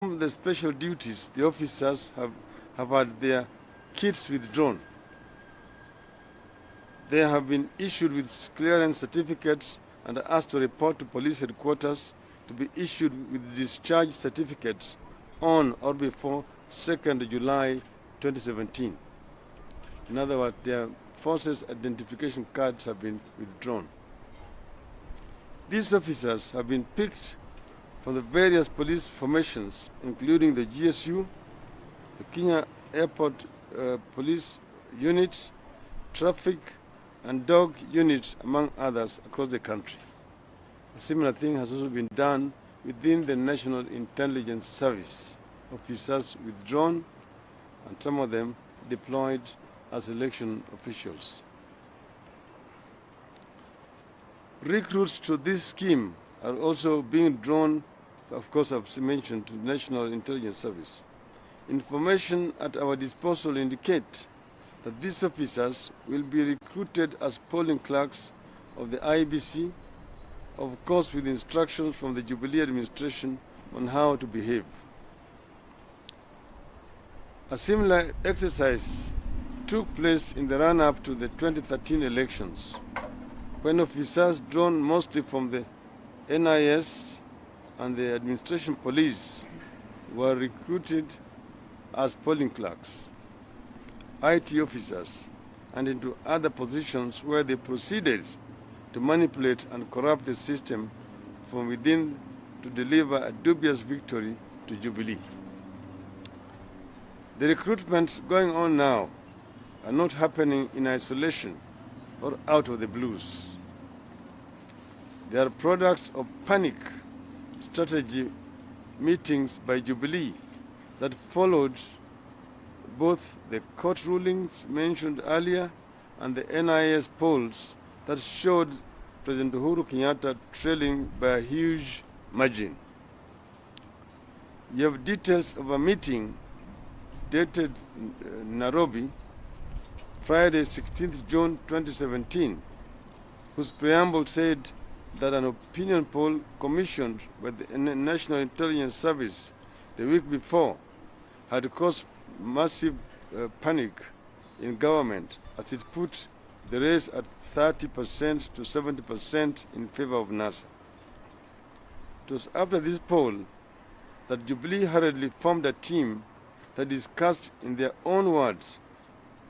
the special duties, the officers have had their kits withdrawn. They have been issued with clearance certificates and are asked to report to police headquarters to be issued with discharge certificates on or before 2nd July 2017. In other words, their forces identification cards have been withdrawn. These officers have been picked from the various police formations, including the GSU, the Kenya Airport Police Unit, Traffic and Dog Unit, among others, across the country. A similar thing has also been done within the National Intelligence Service. Officers withdrawn and some of them deployed as election officials. Recruits to this scheme are also being drawn, of course, I've mentioned, to the National Intelligence Service. Information at our disposal indicate that these officers will be recruited as polling clerks of the IEBC, of course with instructions from the Jubilee administration on how to behave. A similar exercise took place in the run-up to the 2013 elections, when officers drawn mostly from the NIS and the administration police were recruited as polling clerks, IT officers, and into other positions where they proceeded to manipulate and corrupt the system from within to deliver a dubious victory to Jubilee. The recruitments going on now are not happening in isolation or out of the blues. They are products of panic strategy meetings by Jubilee that followed both the court rulings mentioned earlier and the NIS polls that showed President Uhuru Kenyatta trailing by a huge margin. You have details of a meeting dated Nairobi, Friday, 16th June 2017, whose preamble said that an opinion poll commissioned by the National Intelligence Service the week before had caused massive panic in government as it put the race at 30% to 70% in favor of NASA. It was after this poll that Jubilee hurriedly formed a team that discussed, in their own words,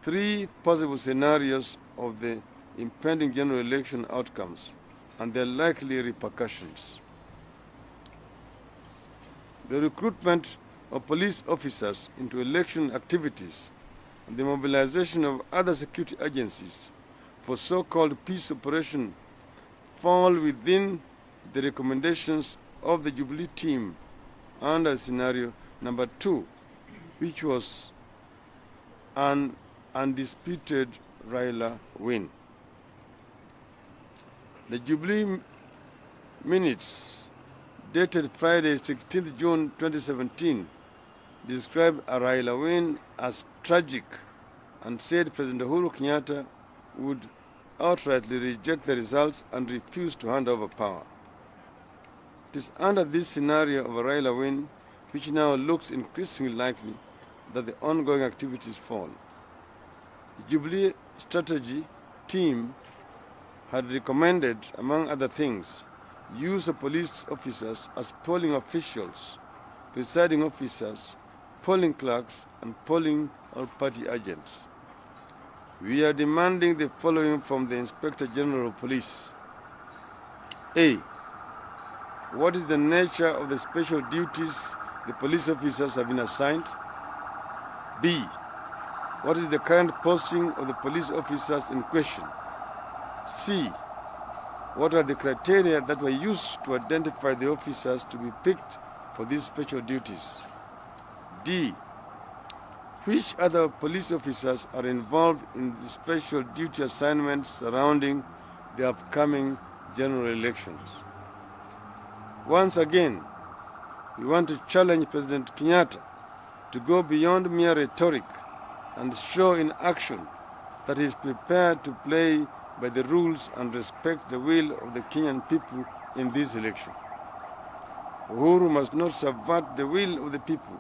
3 possible scenarios of the impending general election outcomes and their likely repercussions. The recruitment of police officers into election activities and the mobilization of other security agencies for so-called peace operation fall within the recommendations of the Jubilee team under scenario number 2, which was an undisputed Raila win. The Jubilee minutes dated Friday, 16th June 2017, described a Raila win as tragic and said President Uhuru Kenyatta would outrightly reject the results and refuse to hand over power. It is under this scenario of a Raila win, which now looks increasingly likely, that the ongoing activities fall. The Jubilee strategy team had recommended, among other things, use of police officers as polling officials, presiding officers, polling clerks, and polling or party agents. We are demanding the following from the Inspector General of Police. A. What is the nature of the special duties the police officers have been assigned? B. What is the current posting of the police officers in question? C. What are the criteria that were used to identify the officers to be picked for these special duties? D. Which other police officers are involved in the special duty assignments surrounding the upcoming general elections? Once again, we want to challenge President Kenyatta to go beyond mere rhetoric and show in action that he is prepared to play by the rules and respect the will of the Kenyan people in this election. Uhuru must not subvert the will of the people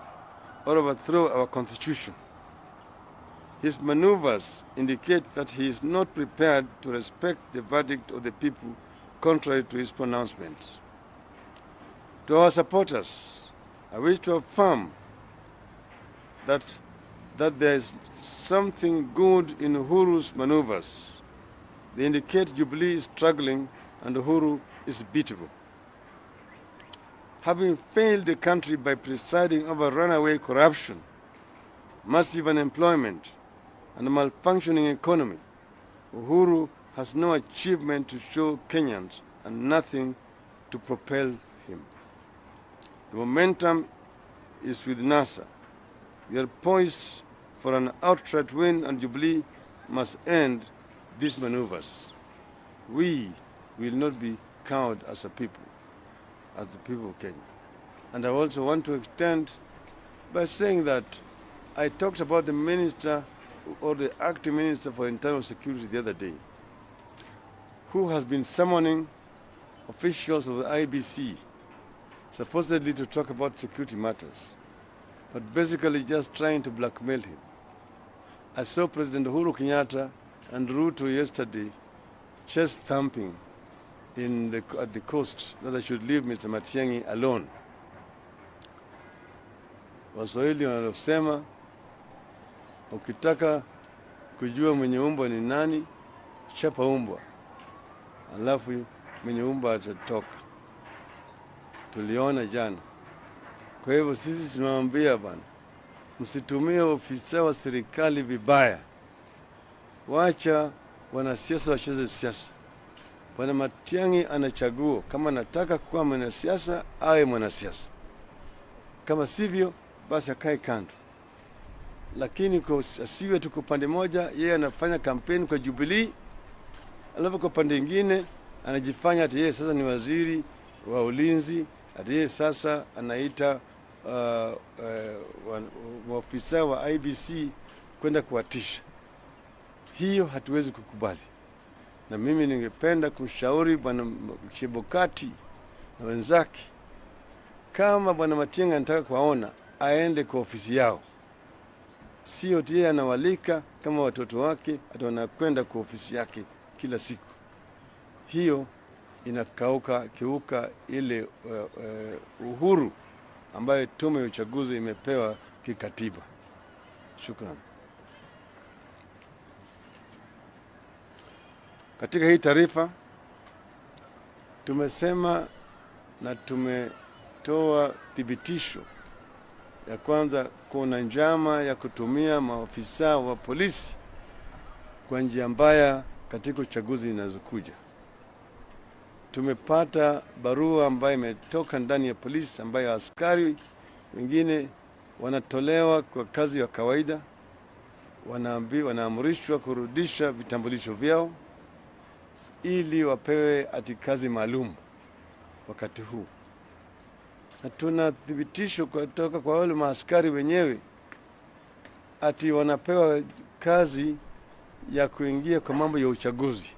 or overthrow our constitution. His maneuvers indicate that he is not prepared to respect the verdict of the people, contrary to his pronouncements. To our supporters, I wish to affirm that there is something good in Uhuru's maneuvers. They indicate Jubilee is struggling and Uhuru is beatable. Having failed the country by presiding over runaway corruption, massive unemployment, and a malfunctioning economy, Uhuru has no achievement to show Kenyans and nothing to propel him. The momentum is with NASA. We are poised for an outright win, and Jubilee must end these maneuvers. We will not be cowed as a people, as the people of Kenya. And I also want to extend by saying that I talked about the minister or the acting minister for internal security the other day, who has been summoning officials of the IBC, supposedly to talk about security matters, but basically just trying to blackmail him. I saw President Uhuru Kenyatta and Ruto yesterday chest thumping at the coast that I should leave Mr. Matiang'i alone. Waswahili wanasema ukitaka kujua mwenye umbwa ni nani, chapa umbwa, alafu mwenye umbwa atatoka. Tuliona jana. Kwa hivyo sisi tunawaambia bana, msitumie ofisa wa serikali vibaya. Wacha wanasiasa wacheze siasa. Bwana Matiang'i anachagua kama anataka kuwa mwanasiasa awe mwanasiasa. Kama sivyo basi akae kando. Lakini asiwe tu kwa pande moja, yeye anafanya kampeni kwa Jubilee, alafu kwa pande nyingine anajifanya ati yeye sasa ni waziri wa ulinzi, ati yeye sasa anaita maafisa wa IBC kwenda kuwatisha. Hiyo hatuwezi kukubali. Na mimi ningependa kumshauri bwana Chebukati na wenzake, kama bwana Matiang'i anataka kuwaona, aende kwa ofisi yao. Sio yeye anawalika kama watoto wake wanakwenda kwa ofisi yake kila siku. Hiyo kiuka ile uhuru ambayo tume ya uchaguzi imepewa kikatiba. Shukrani. Katika hii taarifa tumesema na tumetoa thibitisho ya kwanza, kuna njama ya kutumia maafisa wa polisi kwa njia mbaya katika uchaguzi inazokuja. Tumepata barua ambayo imetoka ndani ya polisi ambayo askari wengine wanatolewa kwa kazi ya kawaida, wanaamrishwa kurudisha vitambulisho vyao ili wapewe ati kazi maalum wakati huu. Na tunathibitisho kutoka kwa wale maaskari wenyewe ati wanapewa kazi ya kuingia kwa mambo ya uchaguzi.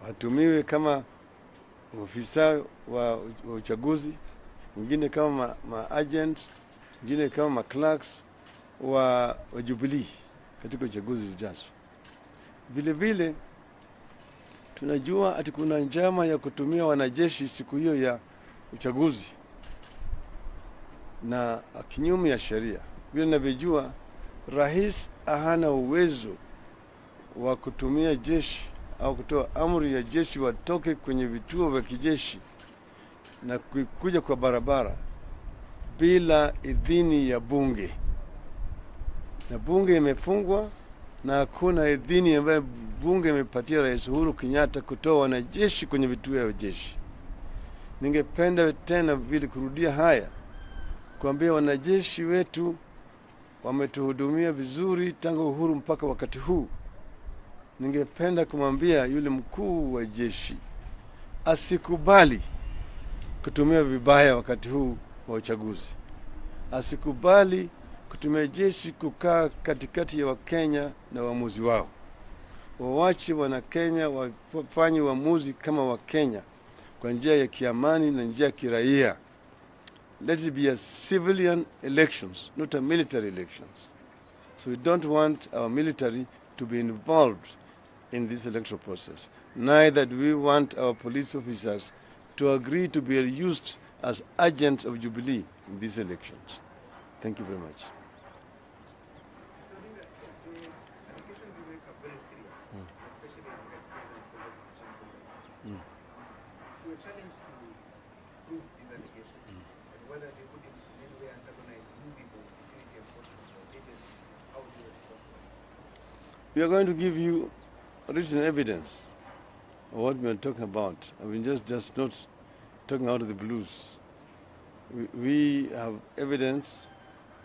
Watumiwe kama ofisa wa uchaguzi, wengine kama agent, wengine kama clerks wa Jubilee katika uchaguzi zijazo. Vile vile tunajua ati kuna njama ya kutumia wanajeshi siku hiyo ya uchaguzi na kinyume ya sheria. Vile ninavyojua, rais hana uwezo wa kutumia jeshi au kutoa amri ya jeshi watoke kwenye vituo vya kijeshi na kuja kwa barabara bila idhini ya bunge. Na bunge imefungwa na hakuna idhini ambayo bunge imepatia Rais Uhuru Kenyatta kutoa wanajeshi kwenye vituo vya jeshi. Ningependa tena vile kurudia haya, kuambia wanajeshi wetu wametuhudumia vizuri tangu uhuru mpaka wakati huu. Ningependa kumwambia yule mkuu wa jeshi asikubali kutumia vibaya wakati huu wa uchaguzi. Asikubali kutumia jeshi kukaa katikati ya Wakenya na uamuzi wao. Waache Wanakenya wafanye uamuzi kama Wakenya kwa njia ya kiamani na njia ya kiraia. let it be a civilian elections, not a military elections. So we don't want our military to be involved in this electoral process. Neither do we want our police officers to agree to be used as agents of Jubilee in these elections. Thank you very much. We are going to give you written evidence of what we are talking about. I mean, just not talking out of the blues. We have evidence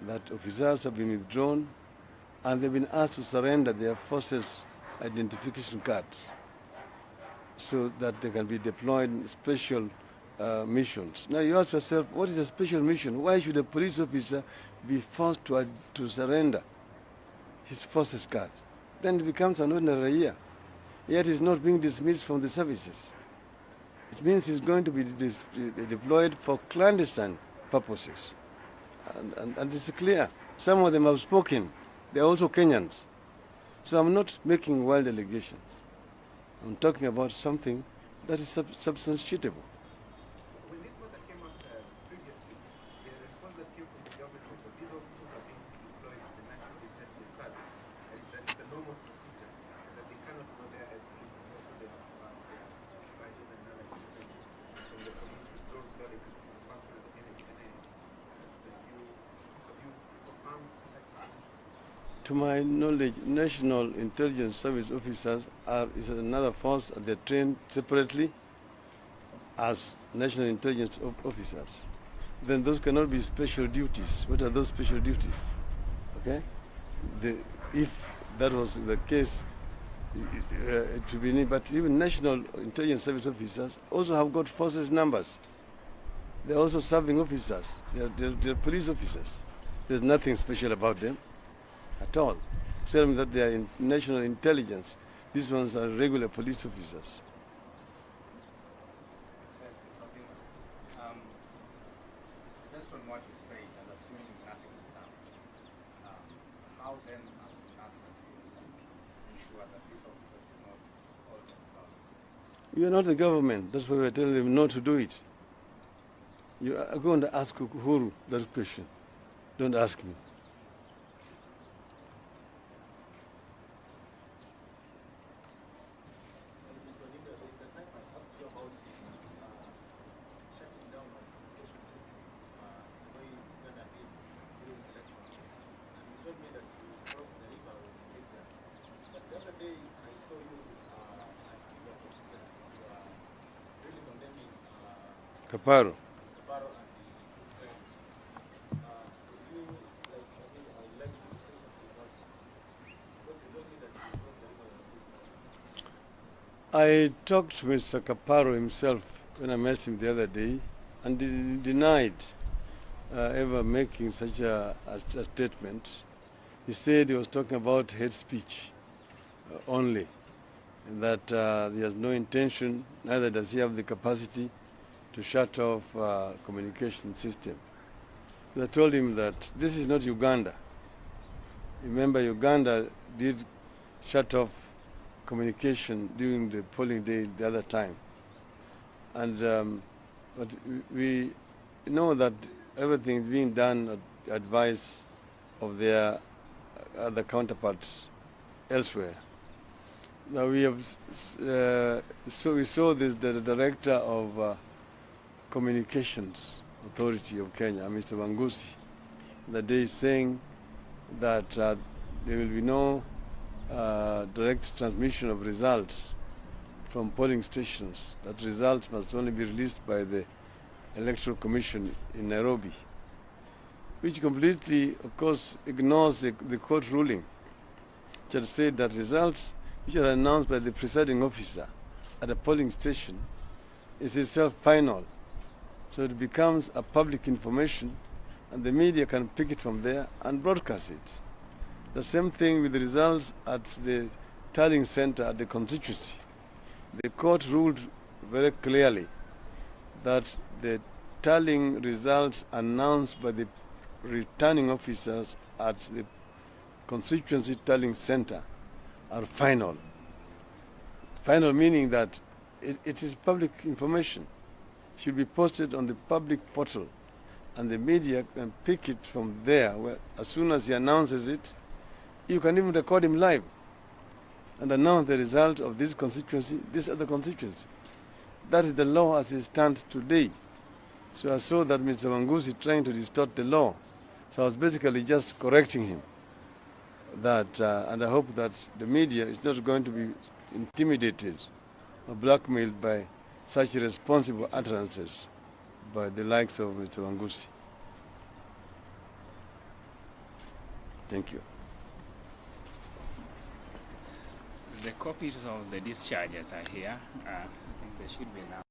that officers have been withdrawn and they've been asked to surrender their forces identification cards so that they can be deployed in special missions. Now you ask yourself, what is a special mission? Why should a police officer be forced to surrender his forces card? Then it becomes an ordinary year. Yet he's not being dismissed from the services. It means he's going to be deployed for clandestine purposes. And it's clear. Some of them have spoken. They're also Kenyans. So I'm not making wild allegations. I'm talking about something that is substantiatable. When this matter came up previously, the response that came from the government was that these officers are being deployed to the National Intelligence Service, and that is the normal procedure, and that they cannot go there as police officers, so they have their badges and other equipment from the police withdraws so that they can function as NHNA. Have you confirmed such information? To my knowledge, National Intelligence Service officers is another force, and they're trained separately as National Intelligence officers. Then those cannot be special duties. What are those special duties? Okay? If that was the case, it should be neat. But even National Intelligence Service officers also have got forces numbers. They're also serving officers. They're police officers. There's nothing special about them at all. Tell me that they are in national intelligence. These ones are regular police officers. Based on what you say, and assuming nothing is done, how then, as NASA, ensure that these officers do not hold themselves? You are not the government. That's why we are telling them not to do it. You are going to ask Uhuru that question. Don't ask me. Kaparo. I talked to Mr. Kaparo himself when I met him the other day, and he denied ever making such a statement. He said he was talking about hate speech only, and that he has no intention, neither does he have the capacity to shut off communication system. So I told him that this is not Uganda. Remember, Uganda did shut off communication during the polling day the other time. And but we know that everything is being done at advice of their other counterparts elsewhere. Now we have, so we saw this, the director of Communications Authority of Kenya, Mr. Wangusi, the day saying that there will be no direct transmission of results from polling stations. That results must only be released by the Electoral Commission in Nairobi, which completely, of course, ignores the court ruling, which had said that results which are announced by the presiding officer at a polling station is itself final. So it becomes a public information, and the media can pick it from there and broadcast it. The same thing with the results at the tallying center at the constituency. The court ruled very clearly that the tallying results announced by the returning officers at the constituency tallying center are final. Final meaning that it is public information, should be posted on the public portal, and the media can pick it from there. Where as soon as he announces it, you can even record him live and announce the result of this constituency, this other constituency. That is the law as it stands today. So I saw that Mr. Wangusi trying to distort the law. So I was basically just correcting him. That, and I hope that the media is not going to be intimidated or blackmailed by such irresponsible utterances by the likes of Mr. Wangusi. Thank you. The copies of the discharges are here. I think they should be now.